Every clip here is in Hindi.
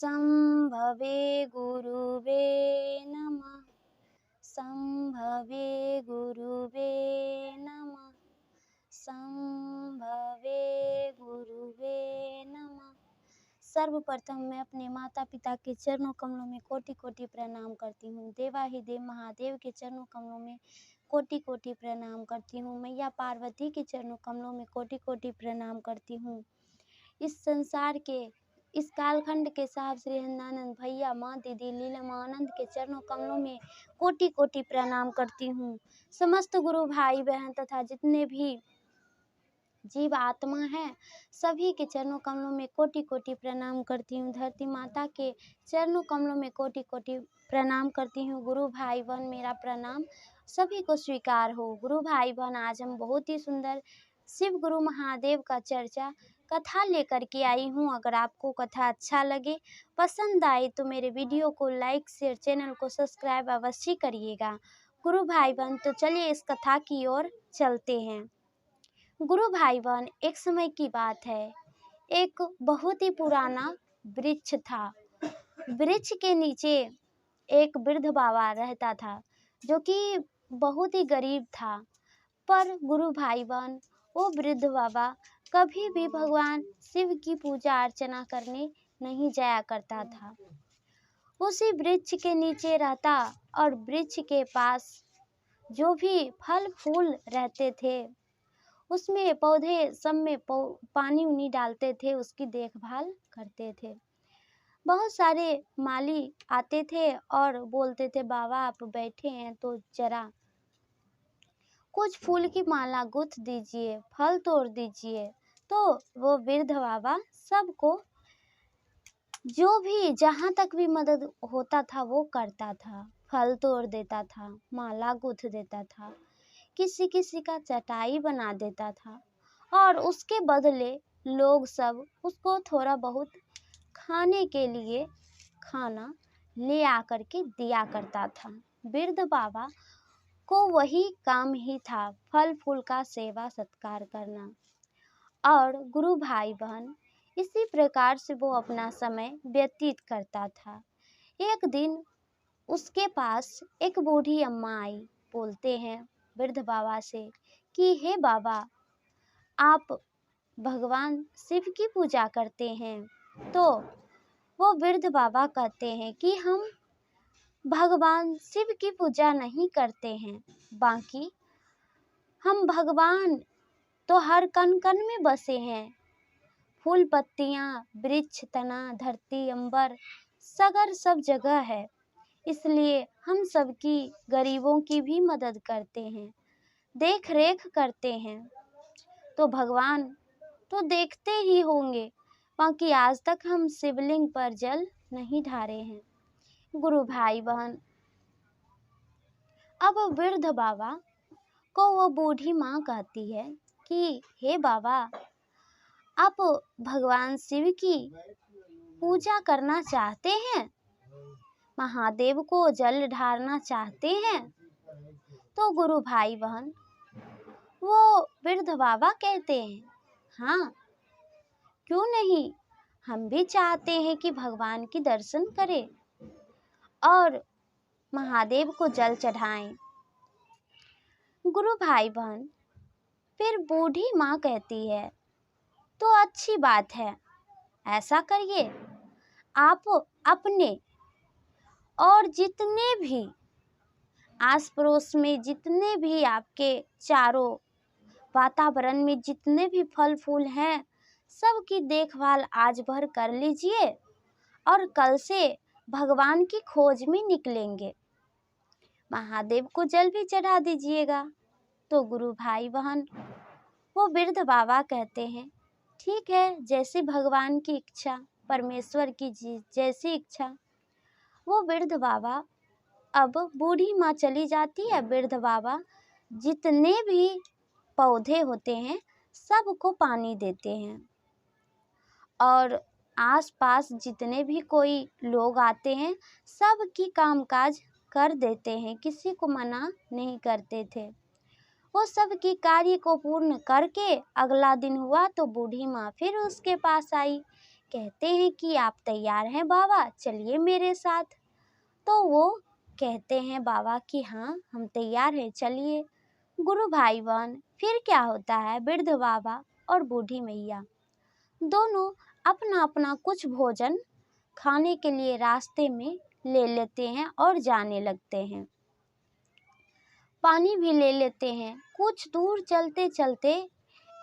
संभवे गुरुवे नमः। संभवे गुरुवे नमः। संभवे गुरुवे नमः। सर्वप्रथम मैं अपने माता पिता के चरणों कमलों में कोटि कोटि प्रणाम करती हूँ। देवाधिदेव महादेव के चरणों कमलों में कोटि कोटि प्रणाम करती हूँ। मैया पार्वती के चरणों कमलों में कोटि कोटि प्रणाम करती हूँ। इस संसार के इस कालखंड के साहब श्री हृदयानंद भैया, माँ दीदी, लीला आनंद के चरणों कमलों में कोटि कोटि प्रणाम करती हूँ। समस्त गुरु भाई बहन तथा जितने भी जीव आत्मा है सभी के चरणों कमलों में कोटि कोटि प्रणाम करती हूँ। धरती माता के चरणों कमलों में कोटि कोटि प्रणाम करती हूँ। गुरु भाई बहन मेरा प्रणाम सभी को स्वीकार हो। गुरु भाई बहन आज हम बहुत ही सुंदर शिव गुरु महादेव का चर्चा कथा लेकर के आई हूँ। अगर आपको कथा अच्छा लगे, पसंद आए तो मेरे वीडियो को लाइक शेयर, चैनल को सब्सक्राइब अवश्य करिएगा। गुरु भाई बहन तो चलिए इस कथा की ओर चलते हैं। गुरु भाई बहन, एक समय की बात है, एक बहुत ही पुराना वृक्ष था। वृक्ष के नीचे एक वृद्ध बाबा रहता था जो कि बहुत ही गरीब था। पर गुरु भाई बहन, वो वृद्ध बाबा कभी भी भगवान शिव की पूजा अर्चना करने नहीं जाया करता था। उसी वृक्ष के नीचे रहता और वृक्ष के पास जो भी फल फूल रहते थे उसमें पौधे सब में पानी उनी डालते थे, उसकी देखभाल करते थे। बहुत सारे माली आते थे और बोलते थे, बाबा आप बैठे हैं तो जरा कुछ फूल की माला गुथ दीजिए, फल तोड़ दीजिए। तो वो वृद्ध बाबा सबको जो भी जहाँ तक भी मदद होता था वो करता था। फल तोड़ देता था, माला गुथ देता था, किसी किसी का चटाई बना देता था और उसके बदले लोग सब उसको थोड़ा बहुत खाने के लिए खाना ले आकर के दिया करता था। वृद्ध बाबा को वही काम ही था, फल फूल का सेवा सत्कार करना। और गुरु भाई बहन इसी प्रकार से वो अपना समय व्यतीत करता था। एक दिन उसके पास एक बूढ़ी अम्मा आई। बोलते हैं वृद्ध बाबा से कि हे बाबा, आप भगवान शिव की पूजा करते हैं? तो वो वृद्ध बाबा कहते हैं कि हम भगवान शिव की पूजा नहीं करते हैं, बाकी हम भगवान तो हर कण कण में बसे हैं। फूल पत्तियाँ, वृक्ष, तना, धरती, अंबर, सगर सब जगह है। इसलिए हम सबकी, गरीबों की भी मदद करते हैं, देख रेख करते हैं। तो भगवान तो देखते ही होंगे, बाकी आज तक हम शिवलिंग पर जल नहीं ढारे हैं। गुरु भाई बहन, अब वृद्ध बाबा को वो बूढ़ी माँ कहती है कि हे बाबा, आप भगवान शिव की पूजा करना चाहते हैं, महादेव को जल ढारना चाहते हैं? तो गुरु भाई बहन वो वृद्ध बाबा कहते हैं, हाँ क्यों नहीं, हम भी चाहते हैं कि भगवान की दर्शन करें और महादेव को जल चढ़ाएं। गुरु भाई बहन फिर बूढ़ी माँ कहती है, तो अच्छी बात है, ऐसा करिए, आप अपने और जितने भी आस पड़ोस में जितने भी आपके चारों वातावरण में जितने भी फल फूल हैं सबकी देखभाल आज भर कर लीजिए और कल से भगवान की खोज में निकलेंगे, महादेव को जल भी चढ़ा दीजिएगा। तो गुरु भाई बहन वो वृद्ध बाबा कहते हैं, ठीक है, जैसे भगवान की इच्छा, परमेश्वर की जैसी इच्छा। वो वृद्ध बाबा, अब बूढ़ी माँ चली जाती है, वृद्ध बाबा जितने भी पौधे होते हैं सबको पानी देते हैं और आसपास जितने भी कोई लोग आते हैं सबकी कामकाज कर देते हैं, किसी को मना नहीं करते थे। वो सबकी कार्य को पूर्ण करके अगला दिन हुआ तो बूढ़ी माँ फिर उसके पास आई कहते हैं कि आप तैयार हैं बाबा, चलिए मेरे साथ। तो वो कहते हैं बाबा कि हाँ हम तैयार हैं, चलिए। गुरु भाई बहन, फिर क्या होता है, वृद्ध बाबा और बूढ़ी मैया दोनों अपना अपना कुछ भोजन खाने के लिए रास्ते में ले लेते हैं और जाने लगते हैं। पानी भी ले लेते हैं। कुछ दूर चलते चलते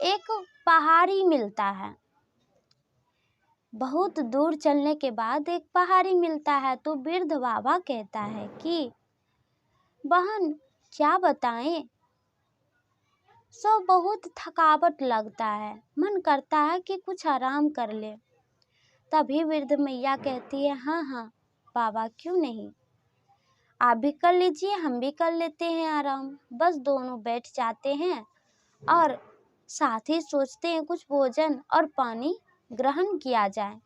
एक पहाड़ी मिलता है। बहुत दूर चलने के बाद एक पहाड़ी मिलता है तो वृद्ध बाबा कहता है कि बहन क्या बताएं, सब बहुत थकावट लगता है, मन करता है कि कुछ आराम कर ले। तभी वृद्ध मैया कहती है हाँ हाँ बाबा, क्यों नहीं, आप भी कर लीजिए, हम भी कर लेते हैं आराम। बस दोनों बैठ जाते हैं और साथ ही सोचते हैं कुछ भोजन और पानी ग्रहण किया जाए।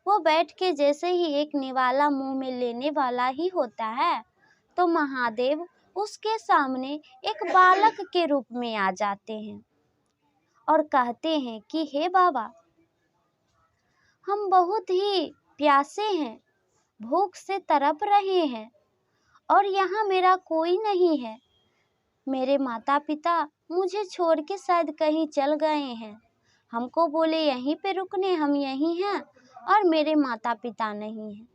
वो बैठ के जैसे ही एक निवाला मुंह में लेने वाला ही होता है तो महादेव उसके सामने एक बालक के रूप में आ जाते हैं और कहते हैं कि हे बाबा, हम बहुत ही प्यासे हैं, भूख से तड़प रहे हैं और यहाँ मेरा कोई नहीं है। मेरे माता पिता मुझे छोड़ के शायद कहीं चल गए हैं, हमको बोले यहीं पे रुकने, हम यहीं हैं और मेरे माता पिता नहीं हैं।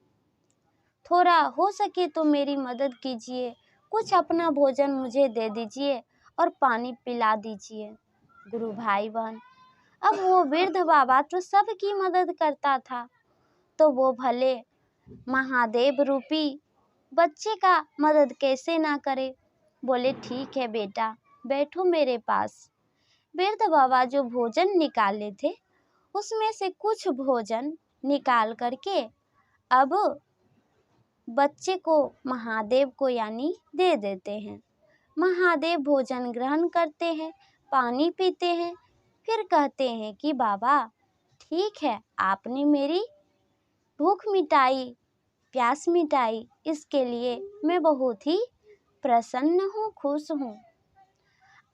थोड़ा हो सके तो मेरी मदद कीजिए, कुछ अपना भोजन मुझे दे दीजिए और पानी पिला दीजिए। गुरु भाई बहन, अब वो वृद्ध बाबा तो सबकी मदद करता था, तो वो भले महादेव रूपी बच्चे का मदद कैसे ना करे। बोले ठीक है बेटा, बैठो मेरे पास। वृद्ध बाबा जो भोजन निकाले थे उसमें से कुछ भोजन निकाल करके अब बच्चे को, महादेव को यानी दे देते हैं। महादेव भोजन ग्रहण करते हैं, पानी पीते हैं, फिर कहते हैं कि बाबा ठीक है, आपने मेरी भूख मिटाई, प्यास मिटाई, इसके लिए मैं बहुत ही प्रसन्न हूँ, खुश हूँ।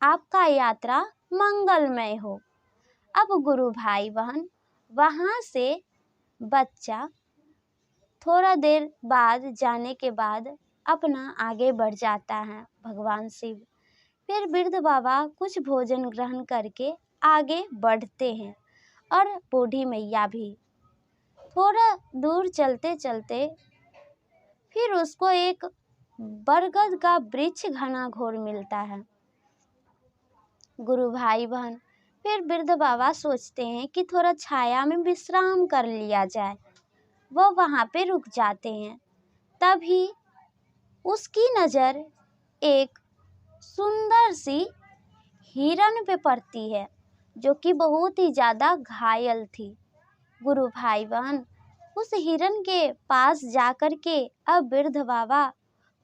आपका यात्रा मंगलमय हो। अब गुरु भाई बहन वहाँ से बच्चा थोड़ा देर बाद जाने के बाद अपना आगे बढ़ जाता है भगवान शिव। फिर वृद्ध बाबा कुछ भोजन ग्रहण करके आगे बढ़ते हैं और बूढ़ी मैया भी। थोड़ा दूर चलते चलते फिर उसको एक बरगद का वृक्ष घना घोर मिलता है। गुरु भाई बहन, फिर वृद्ध बाबा सोचते हैं कि थोड़ा छाया में विश्राम कर लिया जाए। वो वहाँ पे रुक जाते हैं। तभी उसकी नज़र एक सुंदर सी हिरन पे पड़ती है जो कि बहुत ही ज़्यादा घायल थी। गुरु भाई बहन उस हिरन के पास जाकर के अब वृद्ध बाबा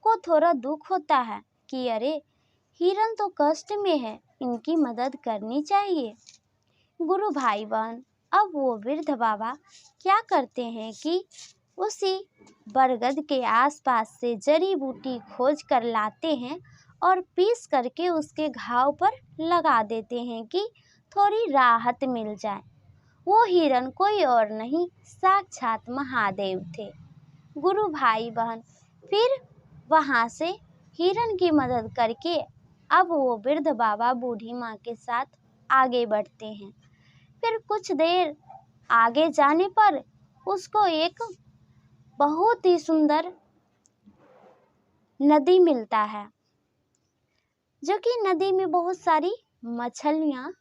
को थोड़ा दुख होता है कि अरे हिरन तो कष्ट में है, इनकी मदद करनी चाहिए। गुरु भाई बहन अब वो वृद्ध बाबा क्या करते हैं कि उसी बरगद के आसपास से जड़ी बूटी खोज कर लाते हैं और पीस करके उसके घाव पर लगा देते हैं कि थोड़ी राहत मिल जाए। वो हिरन कोई और नहीं, साक्षात महादेव थे। गुरु भाई बहन फिर वहाँ से हिरन की मदद करके अब वो वृद्ध बाबा बूढ़ी माँ के साथ आगे बढ़ते हैं। फिर कुछ देर आगे जाने पर उसको एक बहुत ही सुंदर नदी मिलता है, जो कि नदी में बहुत सारी मछलियाँ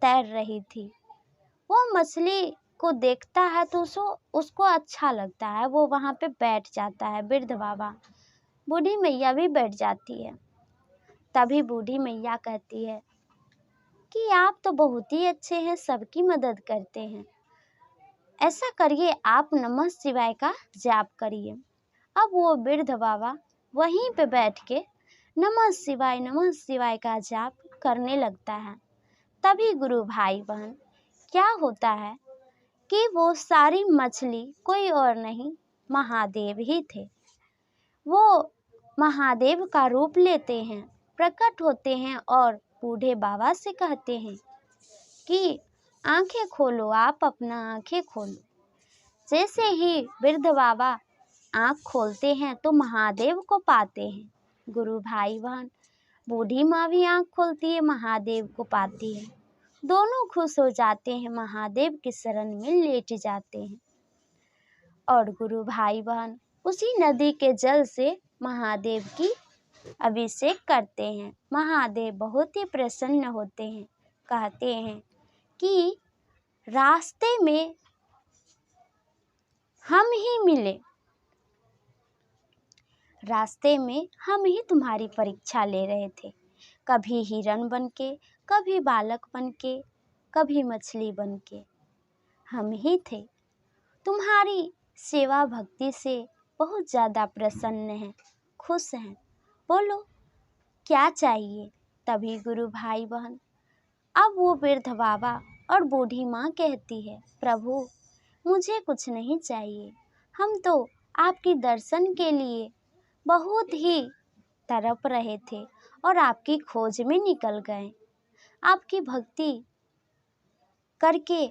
तैर रही थी। वो मछली को देखता है तो उसको अच्छा लगता है, वो वहाँ पे बैठ जाता है वृद्ध बाबा। बूढ़ी मैया भी बैठ जाती है। तभी बूढ़ी मैया कहती है कि आप तो बहुत ही अच्छे हैं, सबकी मदद करते हैं, ऐसा करिए आप नमः शिवाय का जाप करिए। अब वो वृद्ध बाबा वहीं पे बैठ के नमः शिवाय का जाप करने लगता है। तभी गुरु भाई बहन क्या होता है कि वो सारी मछली कोई और नहीं, महादेव ही थे। वो महादेव का रूप लेते हैं, प्रकट होते हैं और बूढ़े बाबा से कहते हैं कि आंखें खोलो, आप अपना आंखें खोलो। जैसे ही वृद्ध बाबा आँख खोलते हैं तो महादेव को पाते हैं। गुरु भाई बहन, बूढ़ी माँ भी आँख खोलती है, महादेव को पाती है। दोनों खुश हो जाते हैं, महादेव की शरण में लेट जाते हैं। और गुरु भाई बहन उसी नदी के जल से महादेव की अभिषेक करते हैं। महादेव बहुत ही प्रसन्न होते हैं, कहते हैं कि रास्ते में हम ही मिले, रास्ते में हम ही तुम्हारी परीक्षा ले रहे थे। कभी हिरण बनके, कभी बालक बनके, कभी मछली बनके, हम ही थे। तुम्हारी सेवा भक्ति से बहुत ज़्यादा प्रसन्न हैं, खुश हैं। बोलो क्या चाहिए? तभी गुरु भाई बहन, अब वो वृद्ध बाबा और बूढ़ी माँ कहती है, प्रभु मुझे कुछ नहीं चाहिए, हम तो आपकी दर्शन के लिए बहुत ही तड़प रहे थे और आपकी खोज में निकल गए। आपकी भक्ति करके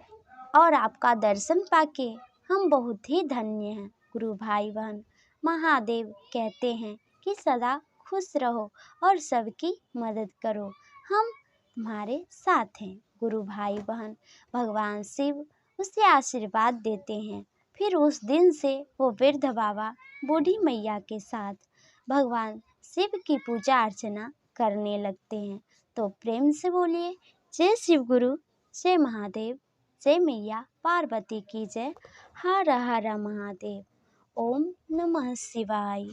और आपका दर्शन पाके हम बहुत ही धन्य हैं। गुरु भाई बहन, महादेव कहते हैं कि सदा खुश रहो और सबकी मदद करो, हम तुम्हारे साथ हैं। गुरु भाई बहन भगवान शिव उसे आशीर्वाद देते हैं। फिर उस दिन से वो वृद्ध बाबा बूढ़ी मैया के साथ भगवान शिव की पूजा अर्चना करने लगते हैं। तो प्रेम से बोलिए जय शिव गुरु, जय महादेव, जय मैया पार्वती की जय। हर हर महादेव। ओम नमः शिवाय।